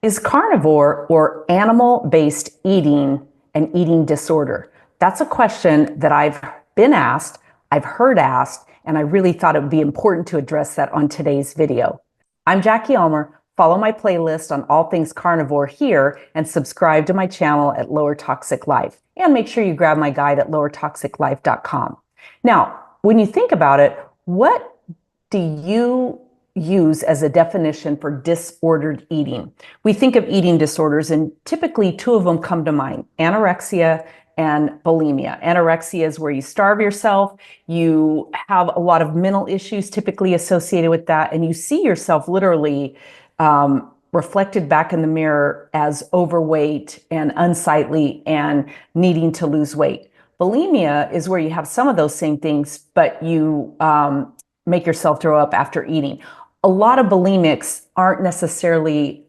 Is carnivore or animal-based eating an eating disorder? That's a question that I've been asked, I've heard asked, and I really thought it would be important to address that on today's video. I'm Jackie Ulmer. Follow my playlist on all things carnivore here and subscribe to my channel at Lower Toxic Life. And make sure you grab my guide at lowertoxiclife.com. Now, when you think about it, what do you use as a definition for disordered eating? We think of eating disorders, and typically two of them come to mind: anorexia and bulimia. Anorexia is where you starve yourself, you have a lot of mental issues typically associated with that, and you see yourself literally reflected back in the mirror as overweight and unsightly and needing to lose weight. Bulimia is where you have some of those same things, but you make yourself throw up after eating. A lot of bulimics aren't necessarily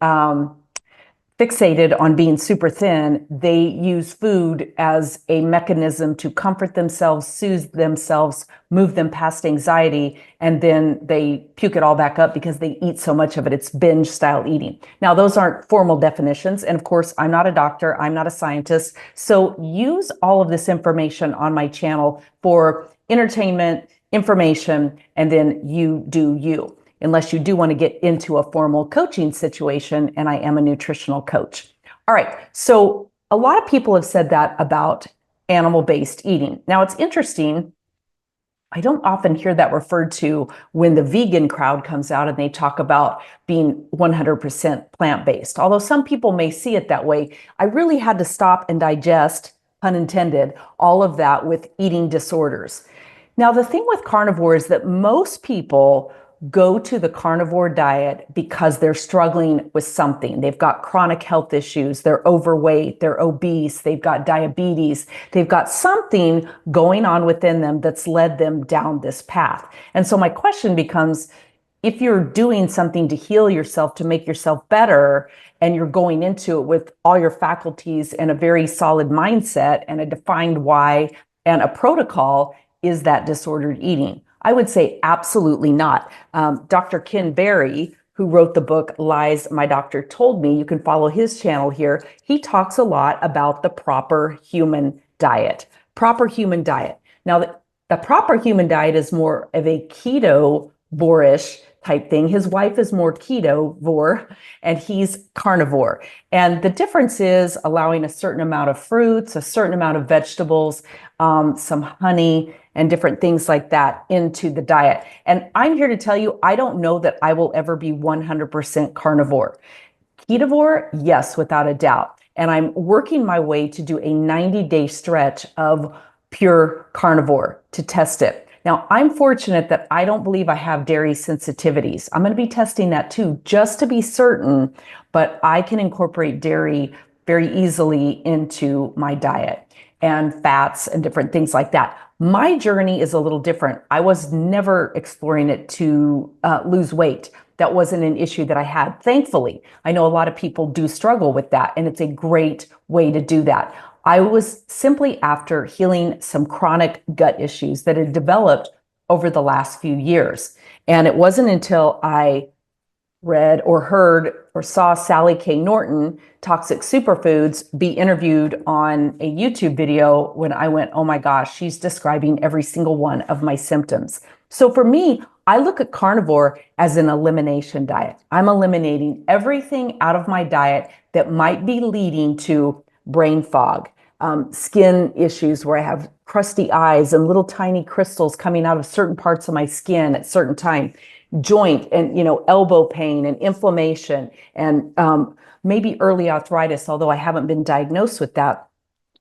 fixated on being super thin. They use food as a mechanism to comfort themselves, soothe themselves, move them past anxiety, and then they puke it all back up because they eat so much of it. It's binge style eating. Now, those aren't formal definitions. And of course, I'm not a doctor. I'm not a scientist. So use all of this information on my channel for entertainment, information, and then you do you. Unless you do want to get into a formal coaching situation, and I am a nutritional coach. All right, so a lot of people have said that about animal-based eating. Now, it's interesting, I don't often hear that referred to when the vegan crowd comes out and they talk about being 100% plant-based. Although some people may see it that way, I really had to stop and digest, pun intended, all of that with eating disorders. Now, the thing with carnivore is that most people go to the carnivore diet because they're struggling with something. They've got chronic health issues, they're overweight, they're obese, they've got diabetes, they've got something going on within them that's led them down this path. And so my question becomes, if you're doing something to heal yourself, to make yourself better, and you're going into it with all your faculties and a very solid mindset and a defined why and a protocol, is that disordered eating? I would say absolutely not. Dr. Ken Berry, who wrote the book Lies My Doctor Told Me, you can follow his channel here. He talks a lot about the proper human diet. Proper human diet. Now, the proper human diet is more of a keto-vore-ish type thing. His wife is more keto-vor, and he's carnivore. And the difference is allowing a certain amount of fruits, a certain amount of vegetables, some honey, and different things like that into the diet. And I'm here to tell you, I don't know that I will ever be 100% carnivore. Ketovore, yes, without a doubt. And I'm working my way to do a 90-day stretch of pure carnivore to test it. Now, I'm fortunate that I don't believe I have dairy sensitivities. I'm going to be testing that too, just to be certain, but I can incorporate dairy very easily into my diet, and fats and different things like that. My journey is a little different. I was never exploring it to lose weight. That wasn't an issue that I had, thankfully. I know a lot of people do struggle with that, and it's a great way to do that. I was simply after healing some chronic gut issues that had developed over the last few years. And it wasn't until I read or heard or saw Sally K. Norton, Toxic Superfoods, be interviewed on a YouTube video when I went, oh my gosh, she's describing every single one of my symptoms. So for me, I look at carnivore as an elimination diet. I'm eliminating everything out of my diet that might be leading to brain fog, skin issues where I have crusty eyes and little tiny crystals coming out of certain parts of my skin at certain times, joint and elbow pain and inflammation, and maybe early arthritis, although I haven't been diagnosed with that.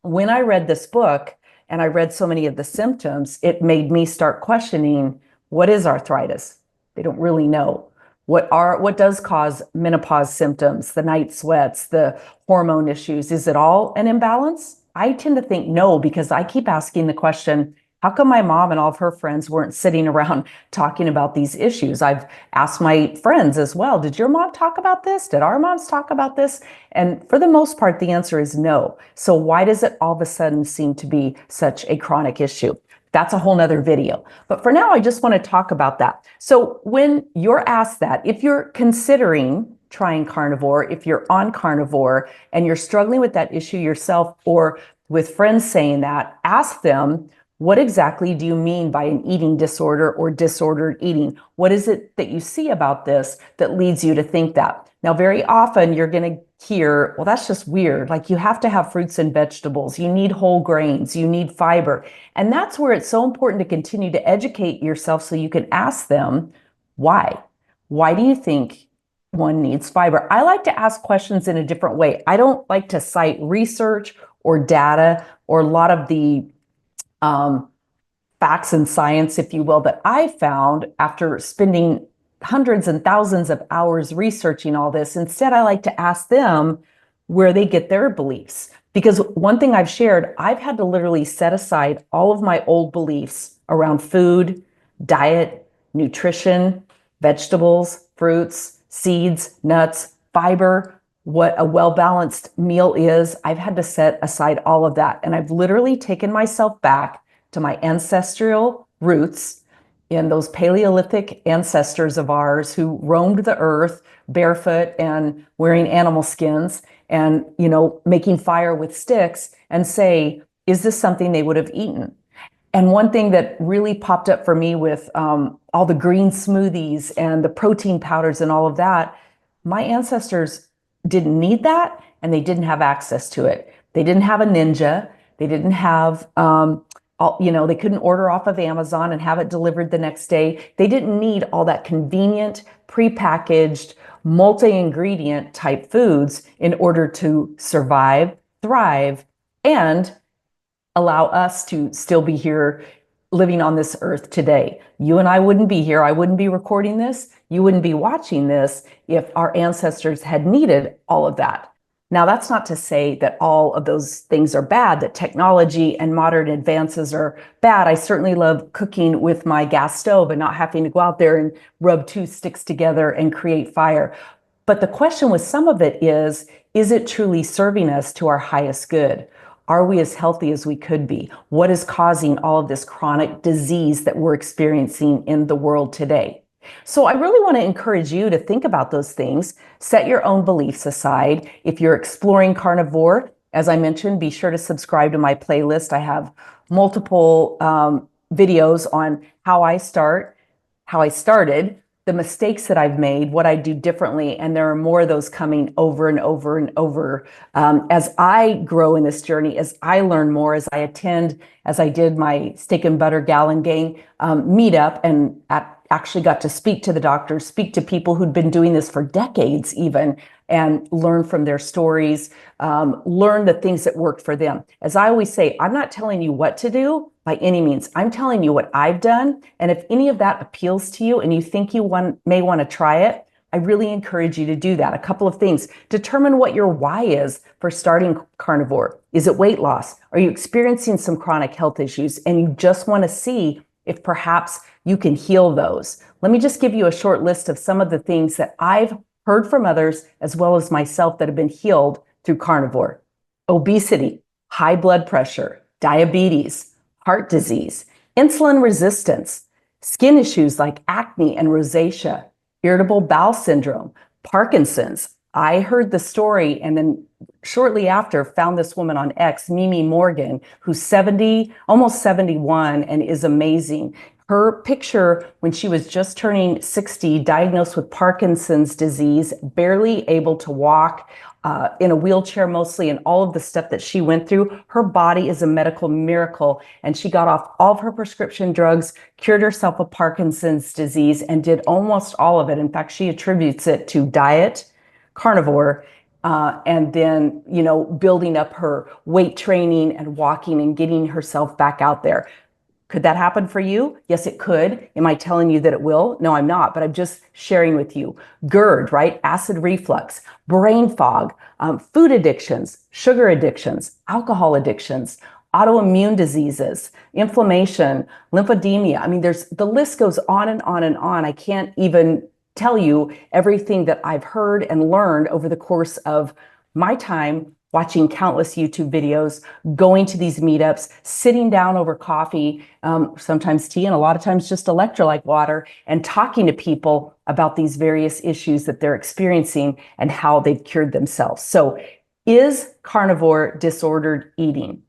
When I read this book and I read so many of the symptoms, it made me start questioning, what is arthritis? They don't really know. What does cause menopause symptoms, the night sweats, the hormone issues? Is it all an imbalance? I tend to think no, because I keep asking the question, how come my mom and all of her friends weren't sitting around talking about these issues? I've asked my friends as well, did your mom talk about this? Did our moms talk about this? And for the most part, the answer is no. So why does it all of a sudden seem to be such a chronic issue? That's a whole nother video. But for now, I just want to talk about that. So when you're asked that, if you're considering trying carnivore, if you're on carnivore and you're struggling with that issue yourself, or with friends saying that, ask them, what exactly do you mean by an eating disorder or disordered eating? What is it that you see about this that leads you to think that? Now, very often you're going to hear, well, that's just weird. Like, you have to have fruits and vegetables. You need whole grains. You need fiber. And that's where it's so important to continue to educate yourself so you can ask them, why? Why do you think one needs fiber? I like to ask questions in a different way. I don't like to cite research or data or a lot of the facts and science, if you will, that I found after spending hundreds and thousands of hours researching all this. Instead, I like to ask them where they get their beliefs. Because one thing I've shared, I've had to literally set aside all of my old beliefs around food, diet, nutrition, vegetables, fruits, seeds, nuts, fiber, what a well-balanced meal is. I've had to set aside all of that. And I've literally taken myself back to my ancestral roots in those Paleolithic ancestors of ours who roamed the earth barefoot and wearing animal skins and, making fire with sticks, and say, is this something they would have eaten? And one thing that really popped up for me with all the green smoothies and the protein powders and all of that, my ancestors didn't need that, and they didn't have access to it. They didn't have a Ninja. They didn't have, they couldn't order off of Amazon and have it delivered the next day. They didn't need all that convenient, prepackaged, multi-ingredient type foods in order to survive, thrive, and allow us to still be here living on this earth today. You and I wouldn't be here. I wouldn't be recording this. You wouldn't be watching this if our ancestors had needed all of that. Now, that's not to say that all of those things are bad, that technology and modern advances are bad. I certainly love cooking with my gas stove and not having to go out there and rub two sticks together and create fire. But the question with some of it is it truly serving us to our highest good? Are we as healthy as we could be? What is causing all of this chronic disease that we're experiencing in the world today? So I really want to encourage you to think about those things, set your own beliefs aside. If you're exploring carnivore, as I mentioned, be sure to subscribe to my playlist. I have multiple videos on how I started, the mistakes that I've made, what I do differently, and there are more of those coming over and over and over. As I grow in this journey, as I learn more, as I attend, as I did my Steak and Butter Gallon Gang meetup, and actually got to speak to the doctors, speak to people who'd been doing this for decades even, and learn from their stories, learn the things that worked for them. As I always say, I'm not telling you what to do by any means. I'm telling you what I've done. And if any of that appeals to you and you think you may want to try it, I really encourage you to do that. A couple of things. Determine what your why is for starting carnivore. Is it weight loss? Are you experiencing some chronic health issues and you just want to see if perhaps you can heal those? Let me just give you a short list of some of the things that I've heard from others as well as myself that have been healed through carnivore. Obesity, high blood pressure, diabetes, heart disease, insulin resistance, skin issues like acne and rosacea, irritable bowel syndrome, Parkinson's. I heard the story and then shortly after found this woman on X, Mimi Morgan, who's 70, almost 71, and is amazing. Her picture when she was just turning 60, diagnosed with Parkinson's disease, barely able to walk, in a wheelchair mostly, and all of the stuff that she went through. Her body is a medical miracle, and she got off all of her prescription drugs, cured herself of Parkinson's disease, and did almost all of it. In fact, she attributes it to diet, carnivore, and then, building up her weight training and walking and getting herself back out there. Could that happen for you? Yes, it could. Am I telling you that it will? No, I'm not, but I'm just sharing with you. GERD, right? Acid reflux, brain fog, food addictions, sugar addictions, alcohol addictions, autoimmune diseases, inflammation, lymphedema. I mean, the list goes on and on and on. I can't even tell you everything that I've heard and learned over the course of my time watching countless YouTube videos, going to these meetups, sitting down over coffee, sometimes tea, and a lot of times just electrolyte water, and talking to people about these various issues that they're experiencing and how they've cured themselves. So, is carnivore disordered eating?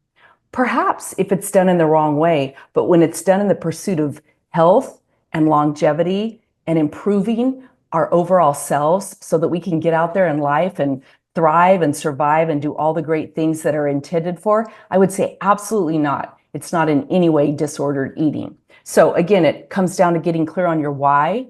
Perhaps if it's done in the wrong way, but when it's done in the pursuit of health and longevity and improving our overall selves so that we can get out there in life and thrive and survive and do all the great things that are intended for, I would say absolutely not. It's not in any way disordered eating. So again, it comes down to getting clear on your why,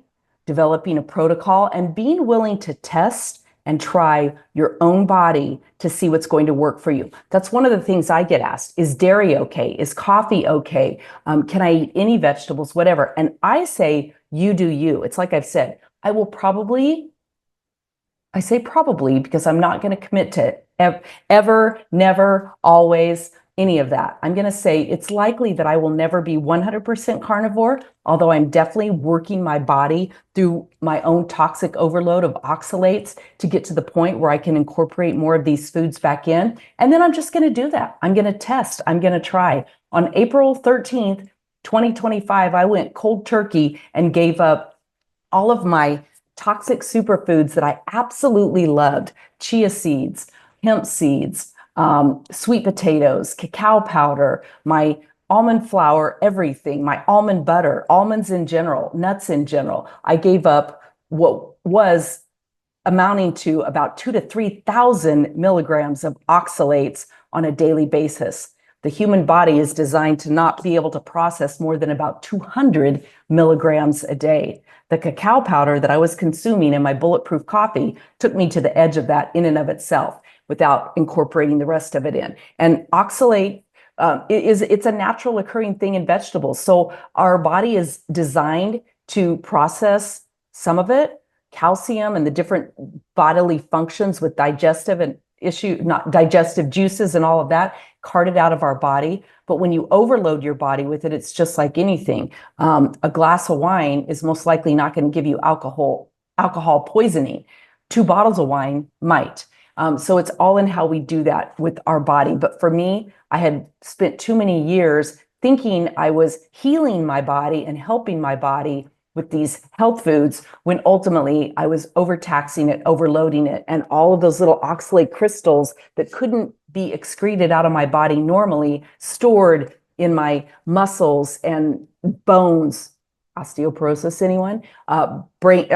developing a protocol, and being willing to test and try your own body to see what's going to work for you. That's one of the things I get asked. Is dairy okay? Is coffee okay? Can I eat any vegetables, whatever? And I say, you do you. It's like I've said, I say probably because I'm not going to commit to ever, never, always, any of that. I'm going to say it's likely that I will never be 100% carnivore, although I'm definitely working my body through my own toxic overload of oxalates to get to the point where I can incorporate more of these foods back in. And then I'm just going to do that. I'm going to test. I'm going to try. On April 13th, 2025, I went cold turkey and gave up all of my toxic superfoods that I absolutely loved: chia seeds, hemp seeds, sweet potatoes, cacao powder, my almond flour, everything, my almond butter, almonds in general, nuts in general. I gave up what was amounting to about 2,000 to 3,000 milligrams of oxalates on a daily basis. The human body is designed to not be able to process more than about 200 milligrams a day. The cacao powder that I was consuming in my bulletproof coffee took me to the edge of that in and of itself without incorporating the rest of it in. And oxalate it's a natural occurring thing in vegetables. So our body is designed to process some of it, calcium and the different bodily functions with digestive and not digestive juices and all of that, carted out of our body. But when you overload your body with it, it's just like anything. A glass of wine is most likely not going to give you alcohol poisoning. 2 bottles of wine might. So it's all in how we do that with our body. But for me, I had spent too many years thinking I was healing my body and helping my body with these health foods when ultimately I was overtaxing it, overloading it, and all of those little oxalate crystals that couldn't be excreted out of my body normally stored in my muscles and bones. Osteoporosis, anyone? Brain,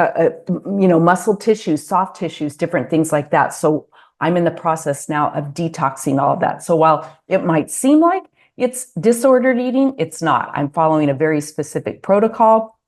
muscle tissues, soft tissues, different things like that. So I'm in the process now of detoxing all of that. So while it might seem like it's disordered eating, it's not. I'm following a very specific protocol.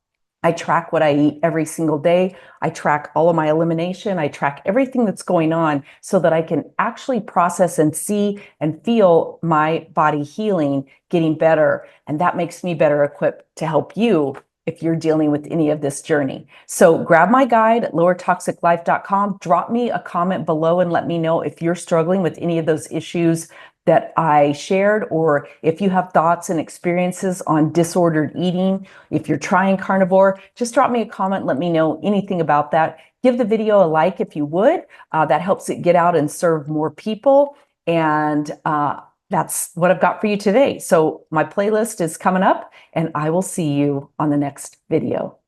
I track what I eat every single day. I track all of my elimination. I track everything that's going on so that I can actually process and see and feel my body healing, getting better. And that makes me better equipped to help you if you're dealing with any of this journey. So grab my guide at lowertoxiclife.com. Drop me a comment below and let me know if you're struggling with any of those issues that I shared, or if you have thoughts and experiences on disordered eating. If you're trying carnivore, just drop me a comment. Let me know anything about that. Give the video a like if you would. That helps it get out and serve more people. And that's what I've got for you today. So my playlist is coming up, and I will see you on the next video.